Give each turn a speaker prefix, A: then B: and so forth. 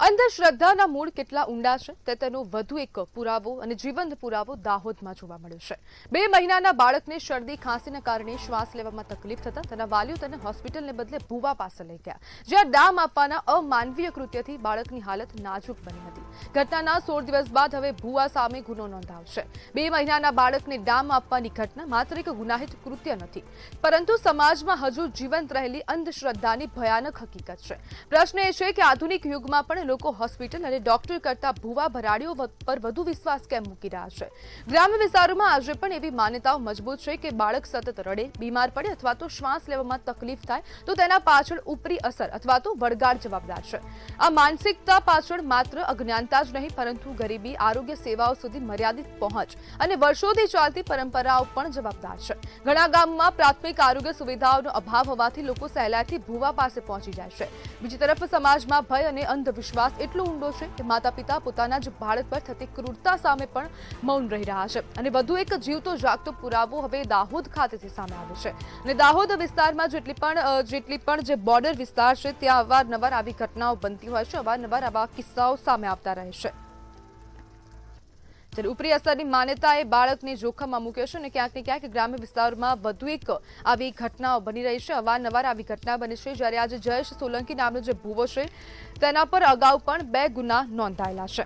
A: અંધશ્રદ્ધાના મૂળ કેટલા ઊંડા છે તેનો વધુ એક પુરાવો અને જીવંત પુરાવો દાહોદમાં જોવા મળ્યો છે। 2 મહિનાના બાળકને શરદી ખાંસીના કારણે શ્વાસ લેવામાં તકલીફ થતા તેના વાલીઓ તેને હોસ્પિટલને બદલે ભુવા પાસે લઈ ગયા, જ્યાં ડામ આપવાના અમાનવીય કૃત્યથી બાળકની હાલત નાજુક બની હતી। ઘટનાના 16 દિવસ બાદ હવે ભુવા સામે ગુનો નોંધાયો છે। 2 મહિનાના બાળકને ડામ આપવાની ઘટના માત્ર એક ગુનાહિત કૃત્ય નથી, પરંતુ સમાજમાં હજુ જીવંત રહેલી અંધશ્રદ્ધાની ભયાનક હકીકત છે। પ્રશ્ન એ છે કે આધુનિક યુગમાં પણ લોકો હોસ્પિટલ અને ડોક્ટર કરતા ભુવા ભરાડીઓ પર વધુ વિશ્વાસ કેમ મૂકી રહ્યા છે? ગ્રામ્ય વિસ્તારોમાં આજે પણ એવી માન્યતાઓ મજબૂત છે કે બાળક સતત રડે, બીમાર પડે અથવા તો શ્વાસ લેવામાં તકલીફ થાય તો તેના પાછળ ઉપરી અસર અથવા તો વળગાડ જવાબદાર છે। આ માનસિકતા પાછળ માત્ર અજ્ઞાનતા જ નહીં, પરંતુ ગરીબી, આરોગ્ય સેવાઓ સુધી મર્યાદિત પહોંચ અને વર્ષોથી ચાલતી પરંપરાઓ પણ જવાબદાર છે। ઘણા ગામમાં પ્રાથમિક આરોગ્ય સુવિધાઓનો અભાવ હોવાથી લોકો સહેલાઈથી ભુવા પાસે પહોંચી જાય છે। બીજી તરફ સમાજમાં ભય અને અંધવિશ્વાસ એટલો ઊંડો છે કે માતા-પિતા પોતાના જ બાળક પર થતી ક્રૂરતા સામે પણ મૌન રહી રહ્યા છે। અને વધુ એક જીવતો જાગતો પુરાવો હવે દાહોદ ખાતેથી સામે આવ્યો છે। અને દાહોદ વિસ્તારમાં જેટલી પણ જે બોર્ડર વિસ્તાર છે ત્યાં અવારનવાર આવી ઘટનાઓ બનતી હોય છે, અવારનવાર આવા કિસ્સાઓ સામે આવતા રહે છે। ત્યારે ઉપરી અસરની માન્યતાએ બાળકને જોખમમાં મૂક્યો છે અને ક્યાંક ને ક્યાંક ગ્રામ્ય વિસ્તારોમાં વધુ એક આવી ઘટનાઓ બની રહી છે। અવારનવાર આવી ઘટના બની છે, જ્યારે આજે જયેશ સોલંકી નામનો જે ભુવો છે તેના પર અગાઉ પણ 2 ગુના નોંધાયેલા છે।